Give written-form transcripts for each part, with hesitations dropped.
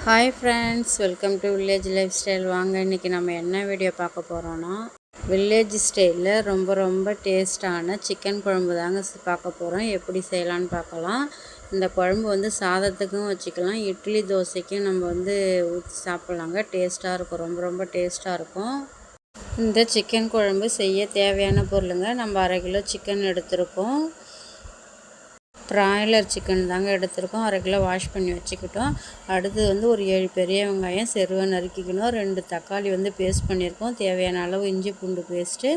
Hi friends, welcome to village life style. வாங்க இன்றைக்கி நம்ம என்ன வீடியோ பார்க்க போகிறோன்னா, வில்லேஜ் ஸ்டைலில் ரொம்ப டேஸ்ட்டான சிக்கன் குழம்பு தாங்க பார்க்க போகிறோம். எப்படி செய்யலான்னு பார்க்கலாம். இந்த குழம்பு வந்து சாதத்துக்கும் வச்சுக்கலாம், இட்லி தோசைக்கும் நம்ம ஊற்றி சாப்பிட்லாங்க. டேஸ்ட்டாக இருக்கும், ரொம்ப டேஸ்ட்டாக இருக்கும். இந்த சிக்கன் குழம்பு செய்ய தேவையான பொருளுங்க, நம்ம 1/2 கிலோ சிக்கன் எடுத்திருக்கோம். ப்ராய்லர் சிக்கன் தாங்க எடுத்திருக்கோம். 1/2 கிலோ வாஷ் பண்ணி வச்சுக்கிட்டோம். அடுத்து ஒரு 7 பெரிய வெங்காயம் செருவை நறுக்கிக்கணும். 2 தக்காளி பேஸ்ட் பண்ணியிருக்கோம். தேவையான அளவு இஞ்சி பூண்டு பேஸ்ட்டு,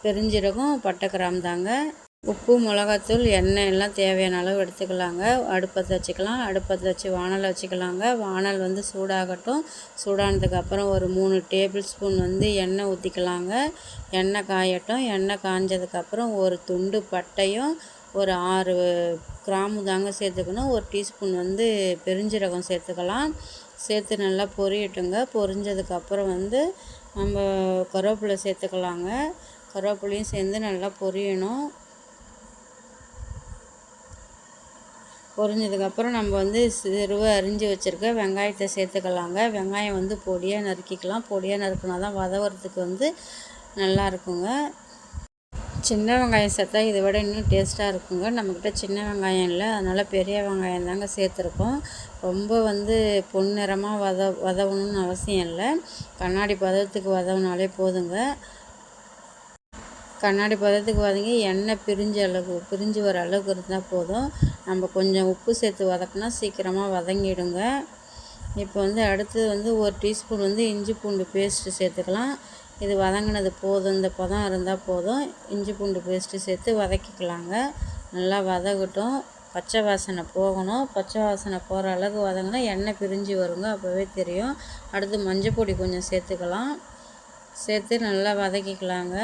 பெருஞ்சீரகம், பட்டை கிராம்பு தாங்க. உப்பு, மிளகாத்தூள், எண்ணெய் எல்லாம் தேவையான அளவு எடுத்துக்கலாங்க. அடுப்பத்தை வச்சுக்கலாம். அடுப்பத்தை வச்சு வானலை வச்சுக்கலாங்க. வானல் சூடாகட்டும். சூடானதுக்கப்புறம் ஒரு 3 டேபிள் ஸ்பூன் எண்ணெய் ஊற்றிக்கலாங்க. எண்ணெய் காயட்டும். எண்ணெய் காஞ்சதுக்கப்புறம் ஒரு துண்டு பட்டையும் ஒரு 6 கிராம்பு தாங்க சேர்த்துக்கணும். ஒரு டீஸ்பூன் பெருஞ்சீரகம் சேர்த்துக்கலாம். சேர்த்து நல்லா பொரியட்டுங்க. பொரிஞ்சதுக்கப்புறம் நம்ம கருவேப்பிலை சேர்த்துக்கலாங்க. கருவேப்பிலையும் சேர்ந்து நல்லா பொரியணும். பொரிஞ்சதுக்கப்புறம் நம்ம சிறுவை அரிஞ்சு வச்சுருக்க வெங்காயத்தை சேர்த்துக்கலாங்க. வெங்காயம் பொடியாக நறுக்கிக்கலாம். பொடியாக நறுக்கினா தான் வதவறதுக்கு நல்லா இருக்குங்க. சின்ன வெங்காயம் சேர்த்தா இதை விட இன்னும் டேஸ்ட்டாக இருக்குங்க. நம்மக்கிட்ட சின்ன வெங்காயம் இல்லை, அதனால் பெரிய வெங்காயம் தாங்க சேர்த்துருக்கோம். ரொம்ப பொன்னிறமாக வதவணும்னு அவசியம் இல்லை. கண்ணாடி பதத்துக்கு வதவினாலே போதுங்க. கண்ணாடி பதத்துக்கு வதங்கி எண்ணெய் பிரிஞ்சு வர அளவுக்கு இருந்தால் போதும். நம்ம கொஞ்சம் உப்பு சேர்த்து வதக்கினா சீக்கிரமாக வதங்கிடுங்க. இப்போ அடுத்தது ஒரு டீஸ்பூன் இஞ்சி பூண்டு பேஸ்ட்டு சேர்த்துக்கலாம். இது வதங்கினது போதும், இந்த பதம் இருந்தால் போதும். இஞ்சி பூண்டு பேஸ்ட்டு சேர்த்து வதக்கிக்கலாங்க. நல்லா வதங்கட்டும். பச்சை வாசனை போகணும். பச்சை வாசனை போகிற அளவுக்கு வதங்கினா எண்ணெய் பிரிஞ்சு வருங்க, அப்போவே தெரியும். அடுத்து மஞ்சள் பொடி கொஞ்சம் சேர்த்துக்கலாம். சேர்த்து நல்லா வதக்கிக்கலாங்க.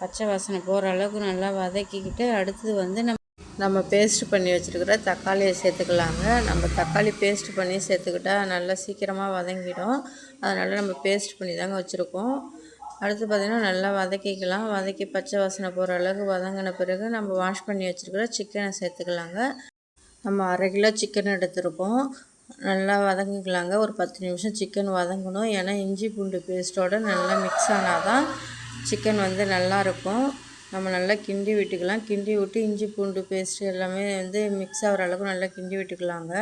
பச்சை வாசனை போகிற அளவுக்கு நல்லா வதக்கிக்கிட்டு அடுத்தது நம்ம பேஸ்ட் பண்ணி வச்சுருக்கிற தக்காளியை சேர்த்துக்கலாங்க. நம்ம தக்காளி பேஸ்ட் பண்ணி சேர்த்துக்கிட்டால் நல்லா சீக்கிரமாக வதங்கிடும். அதனால் நம்ம பேஸ்ட் பண்ணி தாங்க வச்சுருக்கோம். அடுத்து பார்த்திங்கன்னா நல்லா வதக்கிக்கலாம். வதக்கி பச்சை வாசனை போகிற அளவுக்கு வதங்கின பிறகு நம்ம வாஷ் பண்ணி வச்சுருக்கிற சிக்கனை சேர்த்துக்கலாங்க. நம்ம 1/2 கிலோ சிக்கன் எடுத்துருக்கோம். நல்லா வதங்கிக்கலாங்க. ஒரு 10 நிமிஷம் சிக்கன் வதங்கணும். ஏன்னா இஞ்சி பூண்டு பேஸ்ட்டோடு நல்லா மிக்ஸ் ஆனால் தான் சிக்கன் நல்லாயிருக்கும். நம்ம நல்லா கிண்டி விட்டுக்கலாம். கிண்டி விட்டு இஞ்சி பூண்டு பேஸ்ட்டு எல்லாமே மிக்ஸ் ஆகிற அளவுக்கு நல்லா கிண்டி விட்டுக்கலாங்க.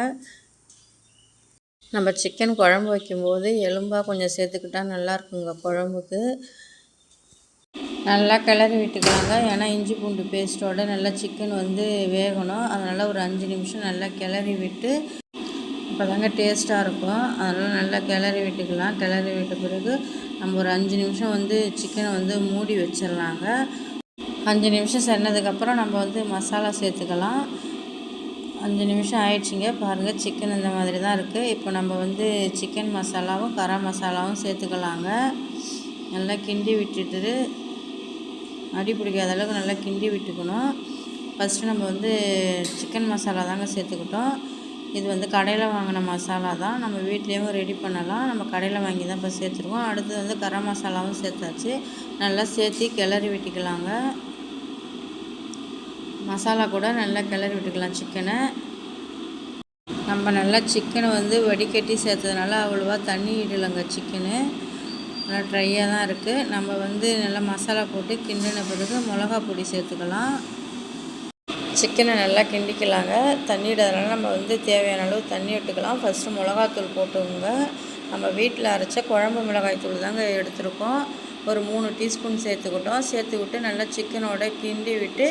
நம்ம சிக்கன் குழம்பு வைக்கும்போது எலும்பாக கொஞ்சம் சேர்த்துக்கிட்டால் நல்லாயிருக்குங்க குழம்புக்கு. நல்லா கிளறி விட்டுக்கலாங்க. ஏன்னா இஞ்சி பூண்டு பேஸ்ட்டோட நல்லா சிக்கன் வேகணும். அதனால் ஒரு 5 நிமிஷம் நல்லா கிளறி விட்டு அப்போ தாங்க டேஸ்ட்டாக இருக்கும். அதனால் நல்லா கிளறி விட்டுக்கலாம். கிளறி விட்ட பிறகு நம்ம ஒரு 5 நிமிஷம் சிக்கனை மூடி வச்சிடலாங்க. 5 நிமிஷம் சென்னதுக்கப்புறம் நம்ம மசாலா சேர்த்துக்கலாம். 5 நிமிஷம் ஆயிடுச்சிங்க. பாருங்கள், சிக்கன் இந்த மாதிரி தான் இருக்குது. இப்போ நம்ம சிக்கன் மசாலாவும் கரம் மசாலாவும் சேர்த்துக்கலாங்க. நல்லா கிண்டி விட்டுட்டு அடி பிடிக்காத அளவுக்கு நல்லா கிண்டி விட்டுக்கணும். ஃபஸ்ட்டு நம்ம சிக்கன் மசாலா தாங்க சேர்த்துக்கிட்டோம். இது கடையில் வாங்கின மசாலா தான். நம்ம வீட்லேயும் ரெடி பண்ணலாம். நம்ம கடையில் வாங்கி தான் இப்போ சேர்த்துருக்கோம். அடுத்து கரம் மசாலாவும் சேர்த்தாச்சு. நல்லா சேர்த்து கிளறி விட்டுக்கலாங்க. மசாலா கூட நல்லா கிளறி விட்டுக்கலாம் சிக்கனை. நம்ம நல்லா சிக்கனை வடிகட்டி சேர்த்ததுனால அவ்வளோவா தண்ணி விடலைங்க. சிக்கனு நல்லா ட்ரையாக தான் இருக்குது. நம்ம நல்லா மசாலா போட்டு கிண்டின பிறகு மிளகா பொடி சேர்த்துக்கலாம். சிக்கனை நல்லா கிண்டிக்கலாங்க. தண்ணி விடாதனால நம்ம தேவையான அளவு தண்ணி விட்டுக்கலாம். ஃபஸ்ட்டு மிளகாத்தூள் போட்டுங்க. நம்ம வீட்டில் அரைச்ச குழம்பு மிளகாய் தூள் தாங்க எடுத்துருக்கோம். ஒரு 3 டீஸ்பூன் சேர்த்துக்கிட்டோம். சேர்த்து விட்டு நல்லா சிக்கனோட கிண்டி விட்டு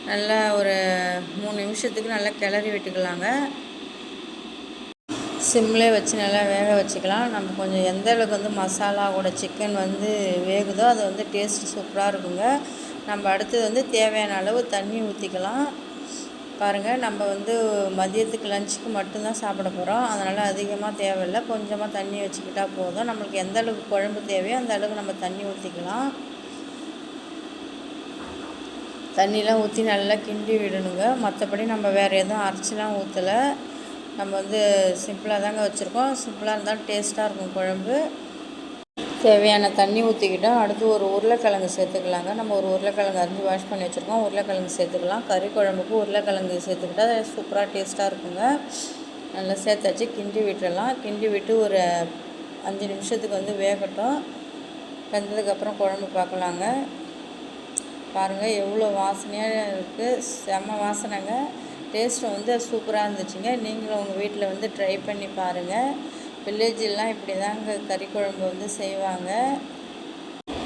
நல்லா ஒரு 3 நிமிஷத்துக்கு நல்லா கிளறி விட்டுக்கலாங்க. சிம்லே வச்சு நல்லா வேக வச்சுக்கலாம். நம்ம கொஞ்சம் எந்த அளவுக்கு மசாலாவோட சிக்கன் வேகுதோ அது டேஸ்ட்டு சூப்பராக இருக்குங்க. நம்ம அடுத்தது தேவையான அளவு தண்ணி ஊற்றிக்கலாம். பாருங்கள், நம்ம மதியத்துக்கு லஞ்சுக்கு மட்டும்தான் சாப்பிட போகிறோம். அதனால் அதிகமாக தேவையில்லை. கொஞ்சமாக தண்ணி வச்சுக்கிட்டால் போதும். நம்மளுக்கு எந்த அளவுக்கு குழம்பு தேவையோ அந்த அளவுக்கு நம்ம தண்ணி ஊற்றிக்கலாம். தண்ணிலாம் ஊற்றி நல்லா கிண்டி விடணுங்க. மற்றபடி நம்ம வேறு எதுவும் அரைச்சிலாம் ஊற்றலை. நம்ம சிம்பிளாக தாங்க வச்சுருக்கோம். சிம்பிளாக இருந்தாலும் டேஸ்ட்டாக இருக்கும் குழம்பு. தேவையான தண்ணி ஊற்றிக்கிட்டோம். அடுத்து ஒரு உருளைக்கிழங்கு சேர்த்துக்கலாங்க. நம்ம ஒரு உருளைக்கிழங்கு அரிஞ்சு வாஷ் பண்ணி வச்சுருக்கோம். உருளைக்கிழங்கு சேர்த்துக்கலாம். கறி குழம்புக்கு உருளைக்கிழங்கு சேர்த்துக்கிட்டா சூப்பராக டேஸ்ட்டாக இருக்குங்க. நல்லா சேர்த்தாச்சு. கிண்டி விட்டுடலாம். கிண்டி விட்டு ஒரு 5 நிமிஷத்துக்கு வந்து வேகட்டும். வெந்ததுக்கப்புறம் குழம்பு பார்க்கலாங்க. பாருங்கள் எவ்வளோ வாசனையாக இருக்குது. செம்ம வாசனைங்க. டேஸ்ட்டு வந்து சூப்பராக இருந்துச்சுங்க. நீங்களும் உங்கள் வீட்டில் வந்து ட்ரை பண்ணி பாருங்கள். வில்லேஜெலாம் இப்படி தாங்க கறி குழம்பு வந்து செய்வாங்க.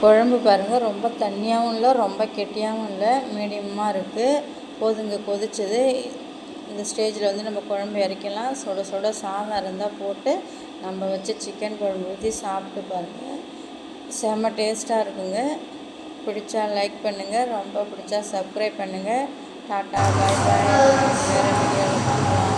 குழம்பு பாருங்கள், ரொம்ப தண்ணியாகவும் இல்லை, ரொம்ப கெட்டியாகவும் இல்லை, மீடியமாக இருக்குது. போதுங்க, கொதிச்சது. இந்த ஸ்டேஜில் வந்து நம்ம குழம்பு இறக்கலாம். சுட சுட சாதம் இருந்தால் போட்டு நம்ம வச்ச சிக்கன் குழம்பு ஊற்றி சாப்பிட்டு பாருங்கள். செம்ம டேஸ்ட்டாக இருக்குங்க. பிடிச்சா லைக் பண்ணுங்கள், ரொம்ப பிடிச்சா சப்ஸ்கிரைப் பண்ணுங்கள். டாட்டா, பாய் பாய். வேறு வீடியோவில் பார்க்கலாம்.